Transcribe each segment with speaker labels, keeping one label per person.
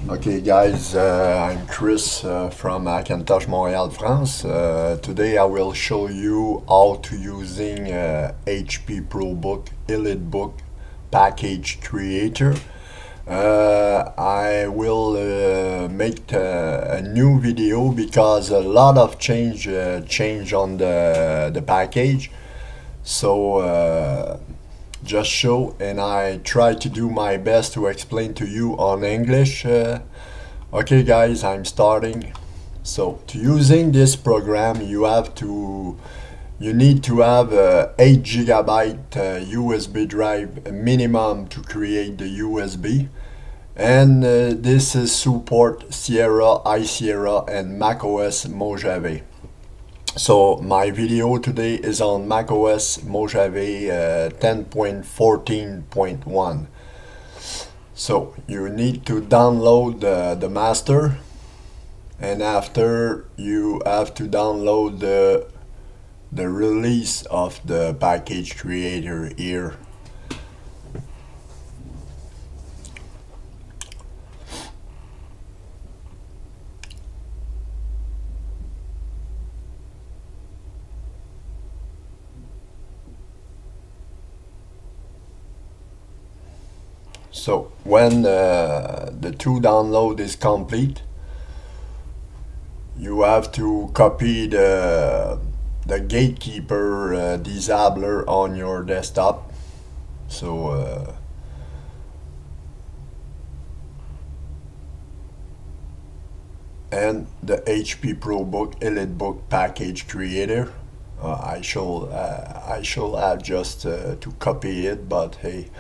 Speaker 1: Okay guys, I'm Chris from Macintosh Montréal, France. Today I will show you how to using HP Probook EliteBook package creator. I will make a new video because a lot of change on the package. So just show, and I try to do my best to explain to you on English. Okay guys, I'm starting. So to using this program, you need to have a 8 gigabyte USB drive minimum to create the USB, and this is support Sierra, iSierra, and macOS Mojave. So my video today is on macOS Mojave 10.14.1. So you need to download the master, and after you have to download the release of the package creator here. So when the two download is complete, you have to copy the Gatekeeper disabler on your desktop. So and the HP Probook EliteBook package creator. I shall have just to copy it, but hey,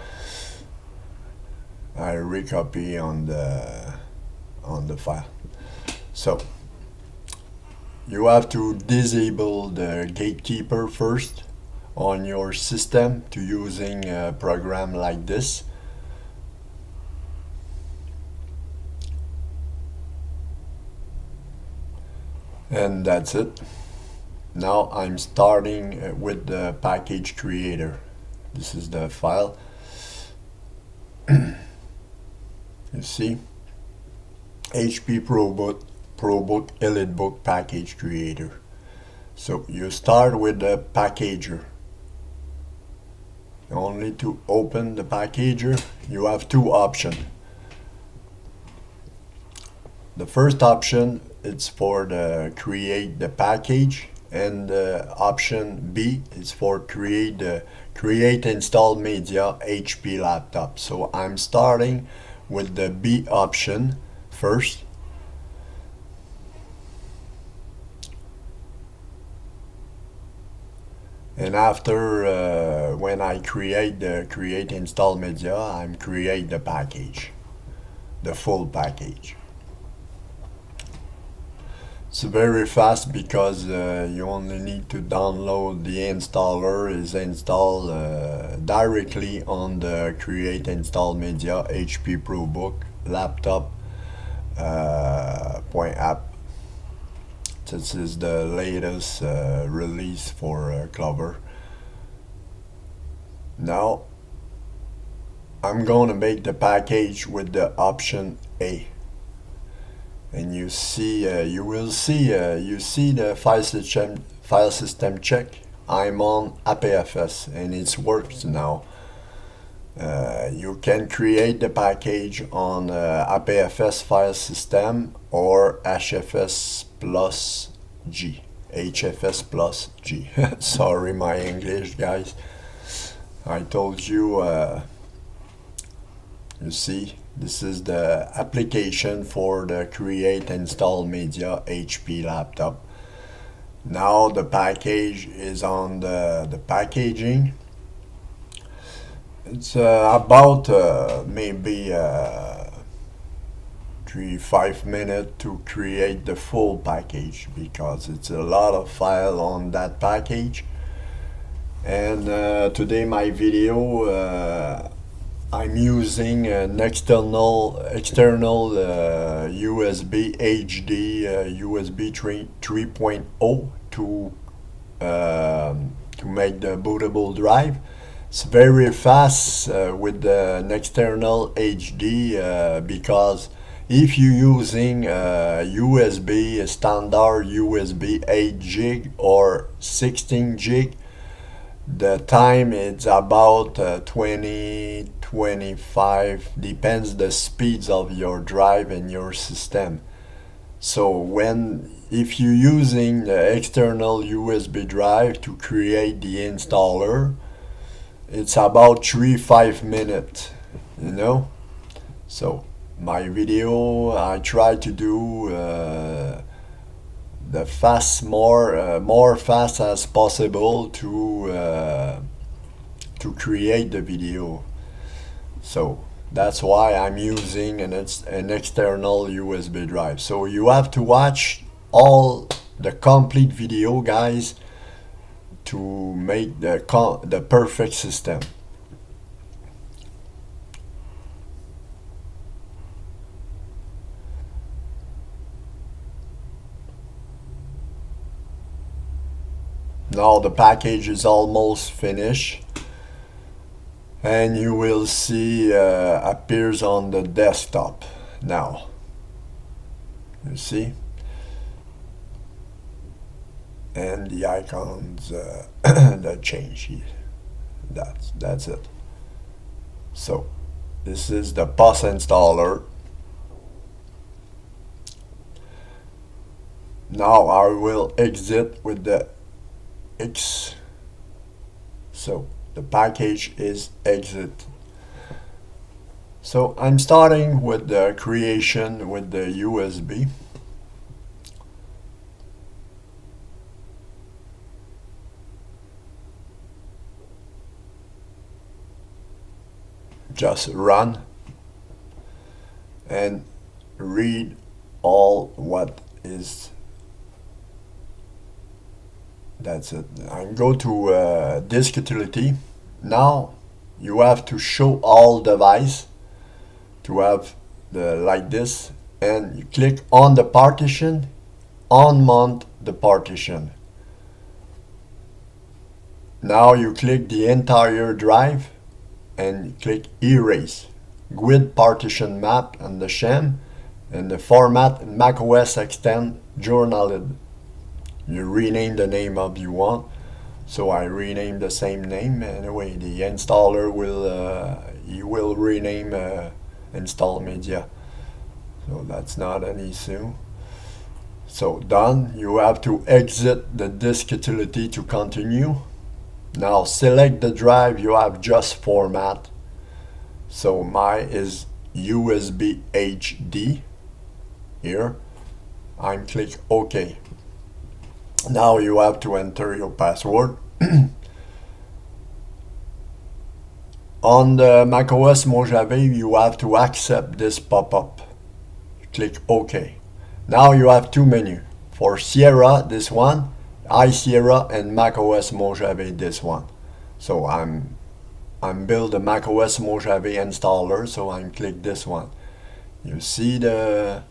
Speaker 1: I recopy on the file. So you have to disable the Gatekeeper first on your system to using a program like this. And that's it. Now I'm starting with the package creator. This is the file. You see, HP Probook EliteBook package creator. So you start with the packager. Only to open the packager, you have two options. The first option is for the create the package, and option B is for create install media HP laptop. So I'm starting with the B option first. And after when I create install media, I'm create the package, the full package. It's very fast because you only need to download the installer is installed directly on the create install media HP Probook laptop point app. This is the latest release for Clover. Now I'm going to make the package with the option A. And you see, you see the file system check. I'm on APFS and it works now. You can create the package on APFS file system or HFS plus G. HFS plus G. Sorry, my English, guys. I told you. You see, this is the application for the create install media HP laptop. Now the package is on the packaging. It's about maybe 3-5 minutes to create the full package because it's a lot of file on that package. And today my video I'm using an external USB HD USB 3.0 to make the bootable drive. It's very fast with an external HD because if you're using USB, a standard USB 8 gig or 16 gig, the time is about 20-25, depends the speeds of your drive and your system. So if you're using the external USB drive to create the installer, it's about 3-5 minutes, you know. So my video, I try to do the more fast as possible to create the video. So that's why I'm using an external USB drive. So you have to watch all the complete video, guys, to make the perfect system. Now the package is almost finished, and you will see appears on the desktop now. You see, and the icons that change here. That's it. So this is the POS installer. Now I will exit with the X. So the package is exit. So I'm starting with the creation with the USB. Just run and read all what is. That's it. I go to disk utility. Now you have to show all device to have the like this, and you click on the partition, unmount the partition. Now you click the entire drive and click erase. GUID partition map and the sham, and the format macOS extend journaled. You rename the name of you want. So I rename the same name. Anyway, the installer will rename install media. So that's not an issue. So done. You have to exit the disk utility to continue. Now select the drive you have just format. So mine is USB HD here. I'm click OK. Now you have to enter your password. On the macOS Mojave, you have to accept this pop-up. Click OK. Now you have two menus. For Sierra, this one, iSierra, and macOS Mojave, this one. So I'm build a macOS Mojave installer, so I'm click this one. You see the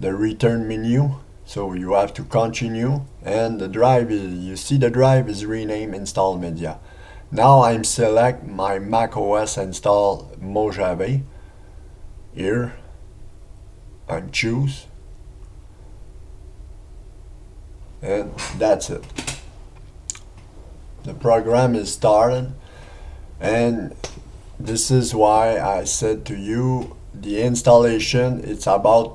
Speaker 1: return menu. So you have to continue, and the drive is, you see the drive is renamed install media. Now I'm select my macOS install Mojave. Here I'm choose, and that's it. The program is started, and this is why I said to you the installation, it's about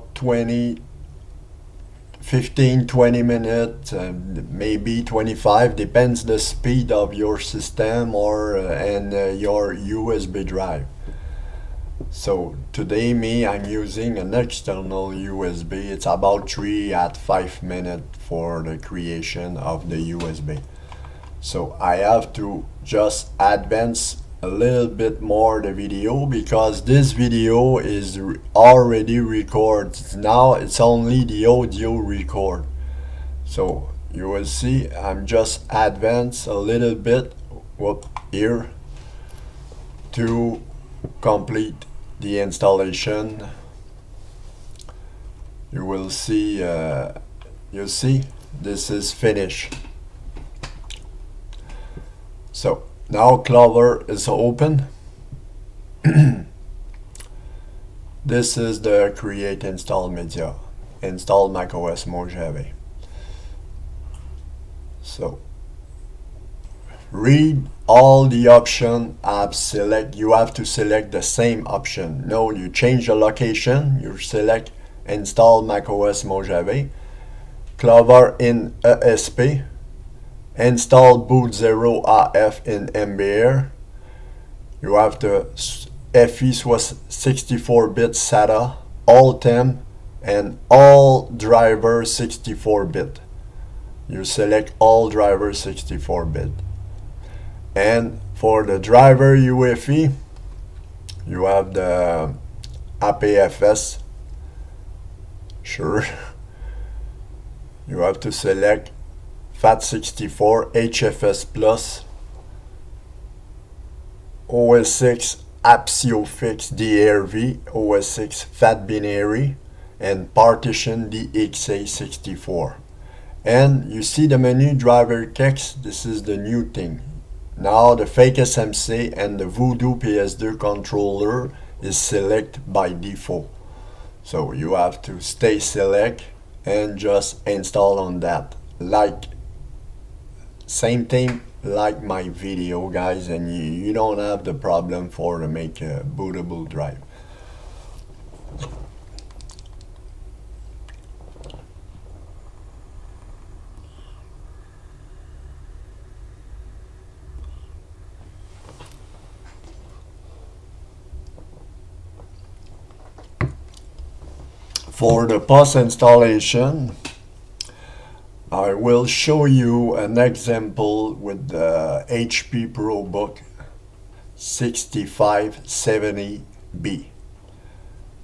Speaker 1: 15-20 minutes, maybe 25, depends the speed of your system or and your USB drive. So today I'm using an external USB. It's about 3-5 minutes for the creation of the USB. So I have to just advance a little bit more the video, because this video is already recorded. Now it's only the audio record. So you will see I'm just advance a little bit here to complete the installation. You will see you see this is finished. So now Clover is open. this is the create install media, install macOS Mojave. So read all the option. You have to select the same option. No, you change the location, you select install macOS Mojave, Clover in ESP, install boot 0 AF in MBR. You have the FE 64-bit SATA, all TEM, and all driver 64-bit. You select all driver 64-bit. And for the driver UEFI, you have the APFS. Sure. You have to select FAT64, HFS Plus, OS6 APSIOFIX DRV, OS6 FAT Binary, and Partition DXA64. And you see the menu driver text. This is the new thing. Now the fake SMC and the Voodoo PS2 controller is selected by default. So you have to stay select and just install on that. Like same thing like my video, guys, and you don't have the problem for to make a bootable drive. For the post installation, I will show you an example with the HP Probook 6570B.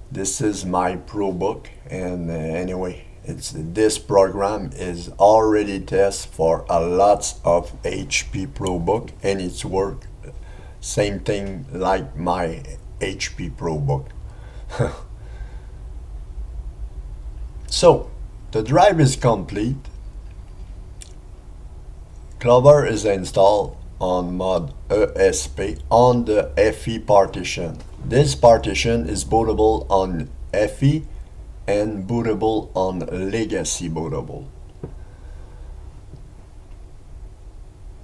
Speaker 1: This is my Probook, and anyway, this program is already tested for a lot of HP Probook, and it's work same thing like my HP Probook. So the drive is complete. Clover is installed on mod ESP on the FE partition. This partition is bootable on FE and bootable on legacy bootable.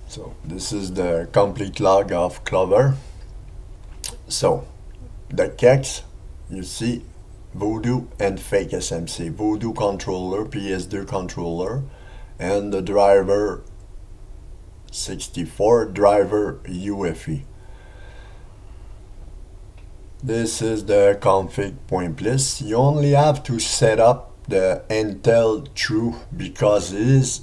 Speaker 1: So this is the complete log of Clover. So the keys, you see Voodoo and fake SMC. Voodoo controller, PS2 controller, and the driver 64 driver UEFI. This is the config point list. You only have to set up the Intel true because it is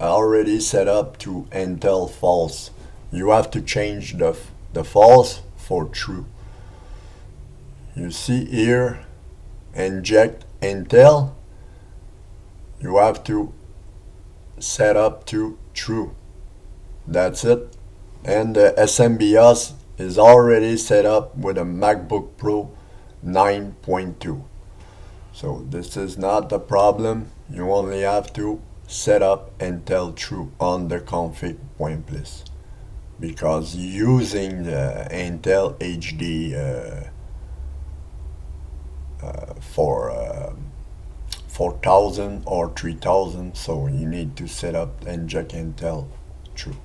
Speaker 1: already set up to Intel false. You have to change the false for true. You see here, inject Intel. You have to set up to true. That's it. And the SMBIOS is already set up with a MacBook Pro 9.2. So this is not the problem. You only have to set up Intel true on the config point list because using the Intel HD for 4000 or 3000, so you need to set up inject Intel true.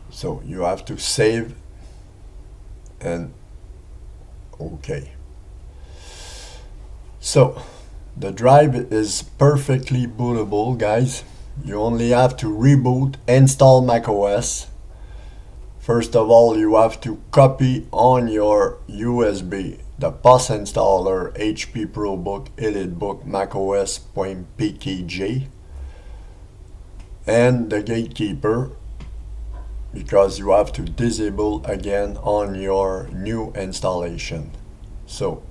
Speaker 1: So you have to save and okay. So the drive is perfectly bootable, guys. You only have to reboot, install macOS. First of all, you have to copy on your USB the post installer HP Probook EliteBook macOS.pkg and the Gatekeeper, because you have to disable again on your new installation. So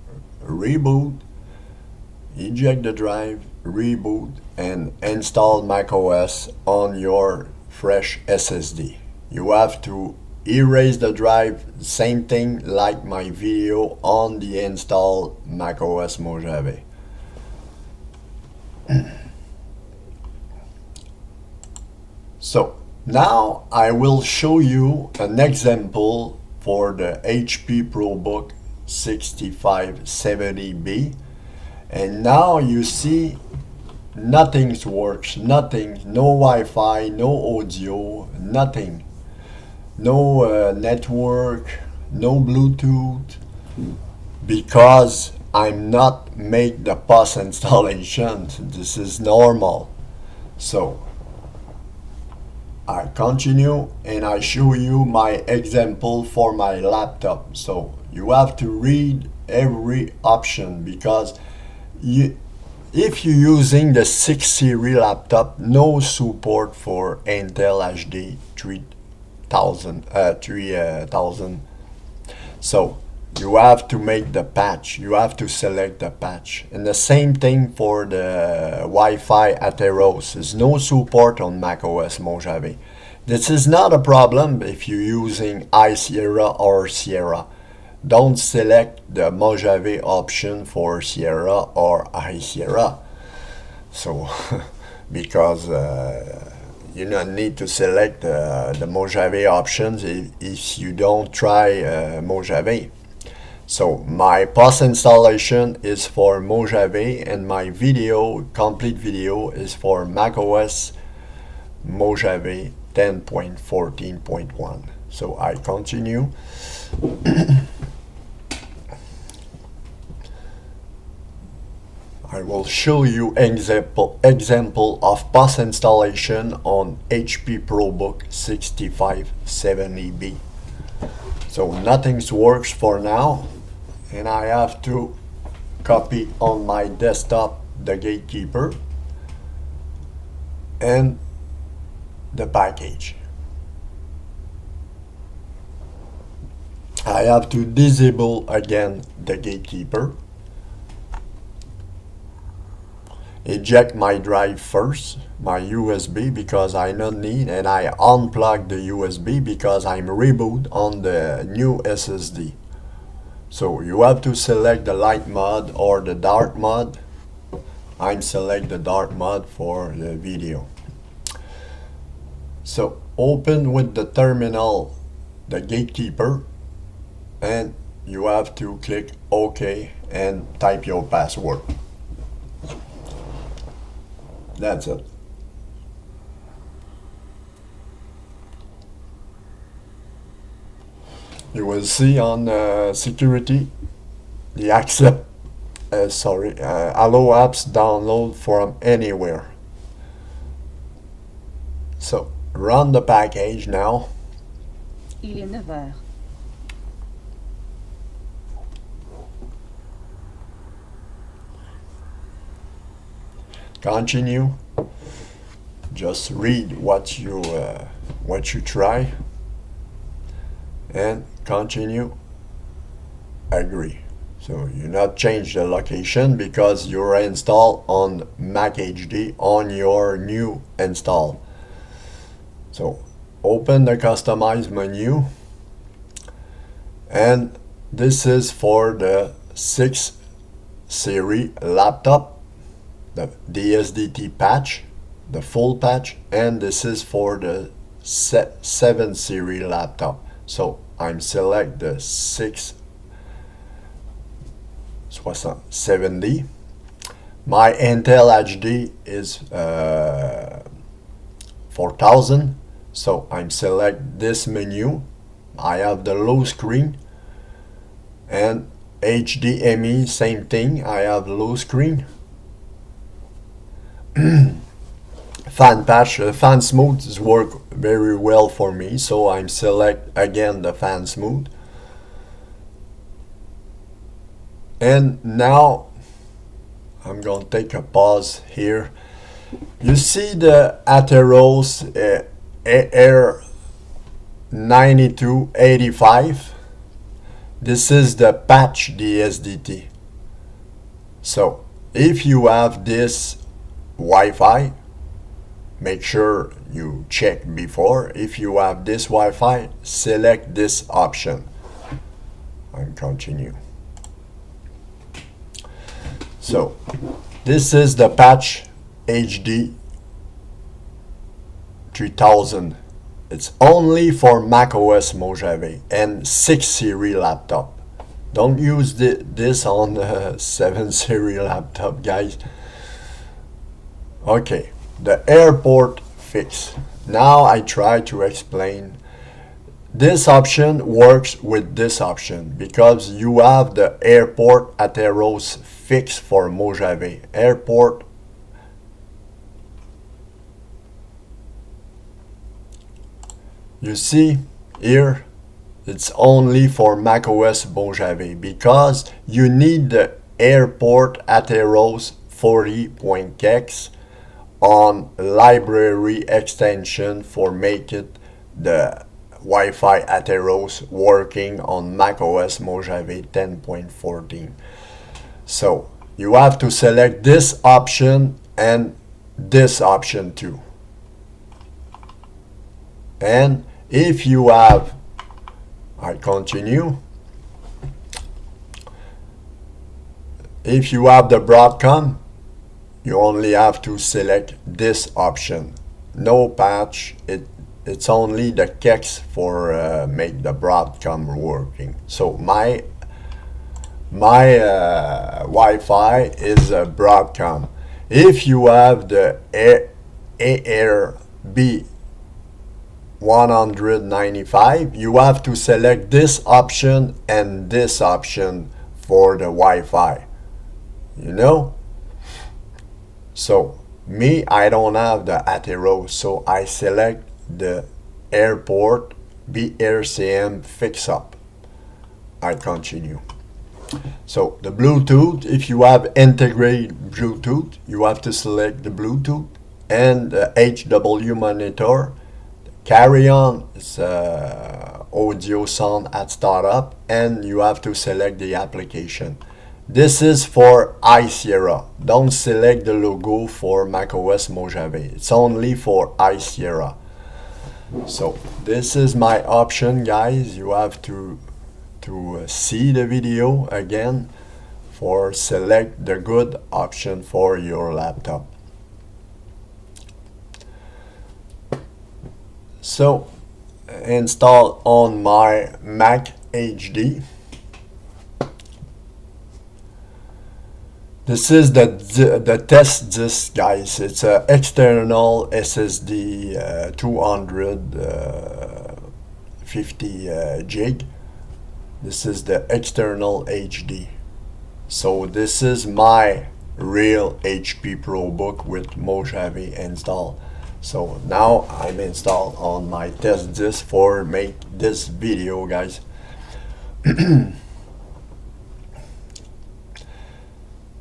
Speaker 1: reboot, eject the drive, reboot, and install macOS on your fresh SSD. You have to erase the drive, same thing like my video on the install macOS Mojave. So now I will show you an example for the HP Probook 6570B, and now you see nothing works, nothing, no Wi-Fi, no audio, nothing, no network, no Bluetooth, because I'm not make the POS installation. This is normal. So I continue and I show you my example for my laptop. So you have to read every option, because if you're using the 6 series laptop, no support for Intel HD 3000. So you have to make the patch, you have to select the patch. And the same thing for the Wi-Fi Atheros. There's no support on macOS Mojave. This is not a problem if you're using iSierra or Sierra. Don't select the Mojave option for Sierra or iSierra. So, because you don't need to select the Mojave options if you don't try Mojave. So my POS installation is for Mojave, and my complete video is for macOS Mojave 10.14.1. So I continue. I will show you example of POS installation on HP Probook 6570B. So nothing works for now, and I have to copy on my desktop the Gatekeeper and the package. I have to disable again the Gatekeeper. Eject my drive first, my USB, because I don't need, and I unplug the USB because I'm reboot on the new SSD. So you have to select the light mode or the dark mode. I'm select the dark mode for the video. So open with the terminal the Gatekeeper, and you have to click OK and type your password. That's it. You will see on security, the accept, allow apps download from anywhere. So run the package now.
Speaker 2: Il est 9 heures.
Speaker 1: Continue. Just read what you try, and continue. Agree. So you not change the location because you're installed on Mac HD on your new install. So open the customize menu, and this is for the 6 series laptop, the DSDT patch, the full patch, and this is for the 7 series laptop. So I'm select the 670. My Intel HD is 4000. So I'm select this menu. I have the low screen, and HDMI, same thing. I have low screen. Fan patch, fan smooth work very well for me, so I'm select again the fan smooth. And now I'm going to take a pause here. You see the Atheros Air 9285. This is the patch DSDT. So if you have this Wi-Fi, make sure you check before. If you have this Wi-Fi, select this option and continue. So this is the patch HD 3000. It's only for macOS Mojave and 6 series laptop. Don't use this on 7 series laptop, guys. Okay, the airport fix. Now I try to explain. This option works with this option because you have the airport Atheros fix for Mojave. Airport you see here it's only for macOS Mojave because you need the airport Atheros 40.kex on library extension for make it the Wi-Fi Atheros working on macOS Mojave 10.14. So you have to select this option and this option too. And if you have, I continue. If you have the Broadcom, you only have to select this option. No patch. It's only the kex for make the Broadcom working. So my Wi-Fi is a Broadcom. If you have the AirB 195, you have to select this option and this option for the Wi-Fi. You know? So me, I don't have the Atheros, so I select the airport BRCM fix up. I continue. So the Bluetooth, if you have integrated Bluetooth, you have to select the Bluetooth and the HW monitor. Carry on is audio sound at startup, and you have to select the application. This is for iSierra. Don't select the logo for macOS Mojave. It's only for iSierra. So this is my option, guys. You have to see the video again for select the good option for your laptop. So install on my Mac HD. This is the test disk, guys. It's an external SSD 250 gig. This is the external HD. So this is my real HP Probook with Mojave install. So now I'm installed on my test disk for make this video, guys.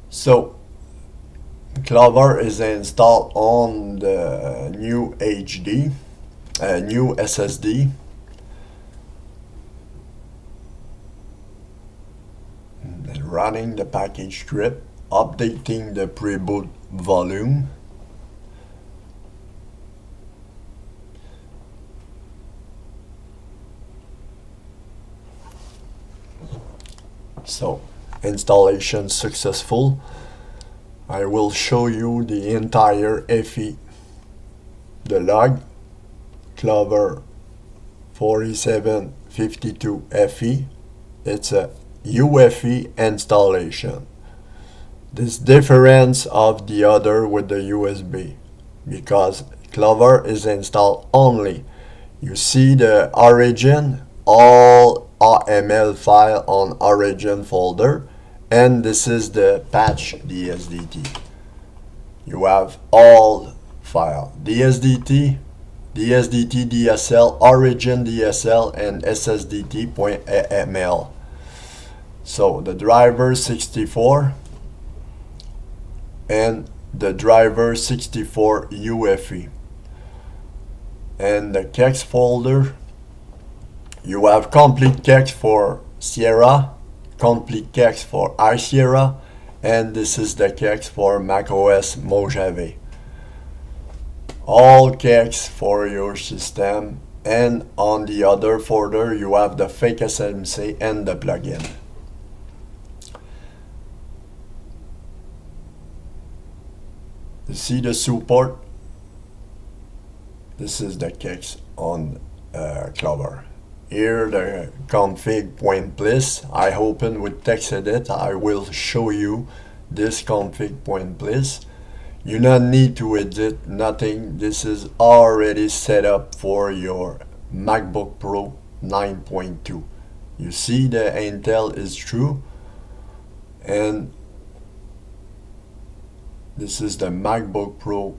Speaker 1: So Clover is installed on the new HD, new SSD. Running the package script, updating the pre-boot volume. So installation successful. I will show you the entire FE, the log, Clover 4752 FE. It's a UFE installation. This difference of the other with the USB because Clover is installed only. You see the origin, all AML file on origin folder, and this is the patch DSDT. You have all file DSDT, DSL, origin DSL, and SSDT.ml. So the driver 64 and the driver 64 UFE. And the kex folder, you have complete kex for Sierra, complete kex for iSierra, and this is the kex for macOS Mojave. All kex for your system, and on the other folder you have the fake SMC and the plugin. You see the support? This is the kex on Clover. Here the config.list. I open with TextEdit. I will show you this config.list. You not need to edit nothing. This is already set up for your MacBook Pro 9.2. You see the Intel is true, and this is the MacBook Pro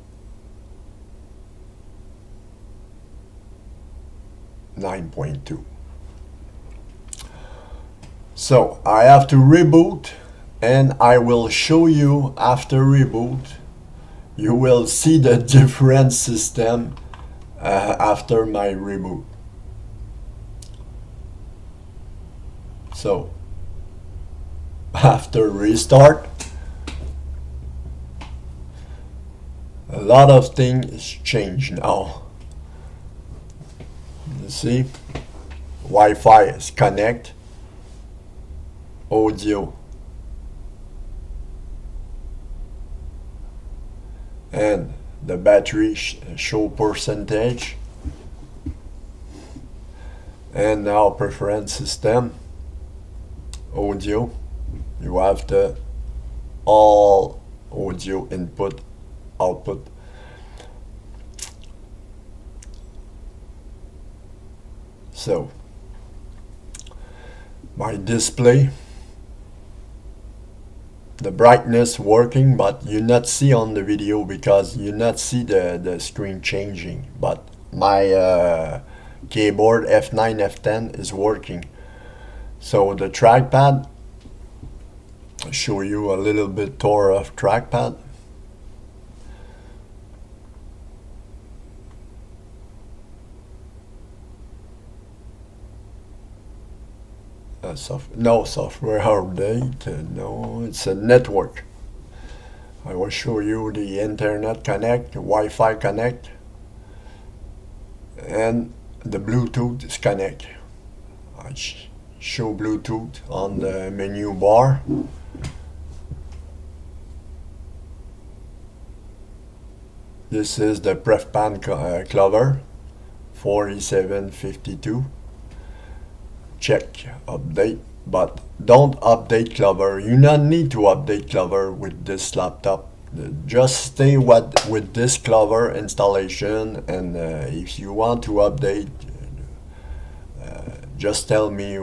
Speaker 1: 9.2. So I have to reboot, and I will show you after reboot. You will see the different system after my reboot. So after restart, a lot of things change now. You see, Wi-Fi is connect, audio, and the battery show percentage, and now preference system, audio. You have the all audio input output. So my display, the brightness working, but you not see on the video because you not see the screen changing, but my keyboard F9 F10 is working. So the trackpad, I'll show you a little bit tour of trackpad. No software update, no, it's a network. I will show you the internet connect, Wi-Fi connect, and the Bluetooth is connect. I show Bluetooth on the menu bar. This is the prefpan Clover 4752. Check update, but don't update Clover. You not need to update Clover with this laptop. Just stay with this Clover installation, and if you want to update, just tell me,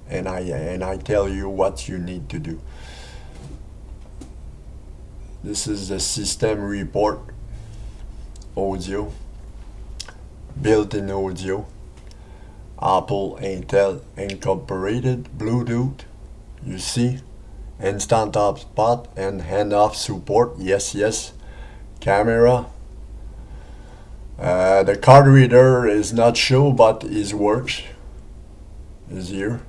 Speaker 1: and I tell you what you need to do. This is the system report, audio, built-in audio. Apple, Intel incorporated, Bluetooth, you see, instant hotspot and handoff support, yes, camera. The card reader is not shown, but it works, is here.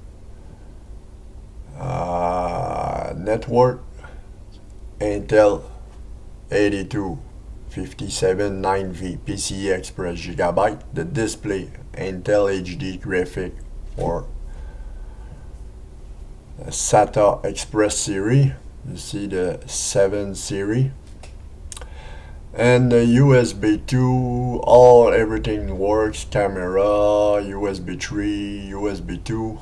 Speaker 1: Network, Intel 8257 9V PCI Express Gigabyte. The display, Intel HD graphic for SATA Express series. You see the 7 series, and the USB 2. Everything works. Camera, USB 3, USB 2.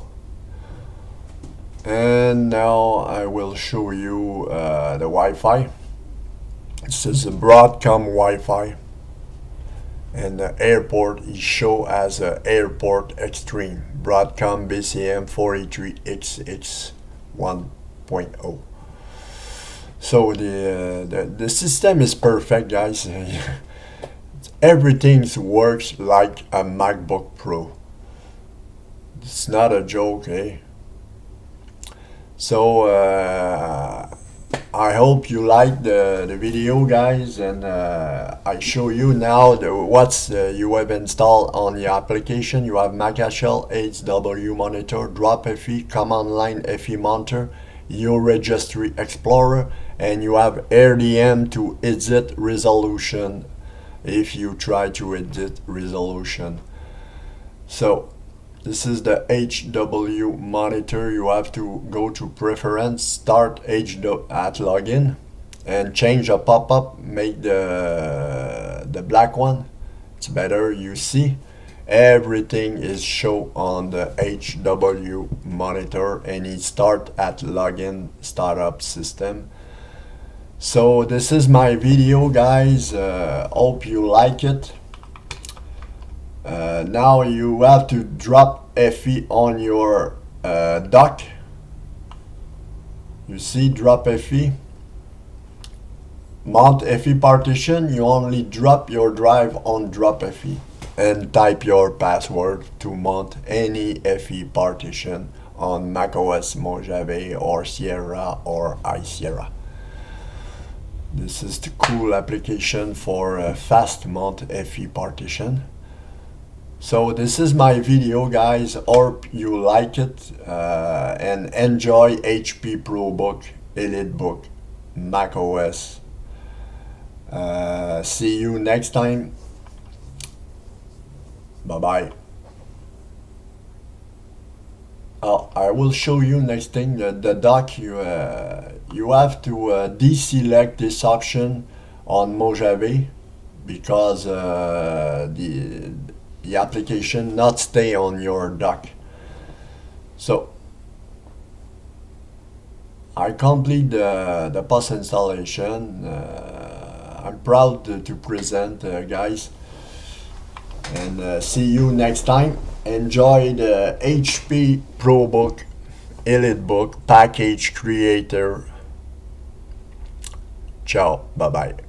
Speaker 1: And now I will show you the Wi-Fi. This is a Broadcom Wi-Fi, and the airport is shown as a Airport Extreme Broadcom BCM 43XX 1.0. So the system is perfect, guys. Everything works like a MacBook Pro. It's not a joke, eh? So I hope you like the video, guys, and I show you now what's you have installed on the application. You have MacHL, HW monitor, drop FE, command line FE monitor, your registry explorer, and you have RDM to edit resolution if you try to edit resolution. So this is the HW monitor. You have to go to preference, start HW at login, and change a pop-up, make the black one. It's better, you see. everything is shown on the HW monitor, and it start at login startup system. So this is my video, guys. Hope you like it. Now you have to drop FE on your dock. You see, drop FE. Mount FE partition, you only drop your drive on drop FE and type your password to mount any FE partition on macOS Mojave or Sierra or iSierra. This is the cool application for fast mount FE partition. So this is my video, guys. Hope you like it and enjoy HP Probook, EliteBook, macOS. See you next time. Bye bye. I will show you next thing. The dock, you have to deselect this option on Mojave because the application not stay on your dock. So I complete the post installation. I'm proud to present, guys, and see you next time. Enjoy the HP Probook EliteBook package creator. Ciao, bye bye.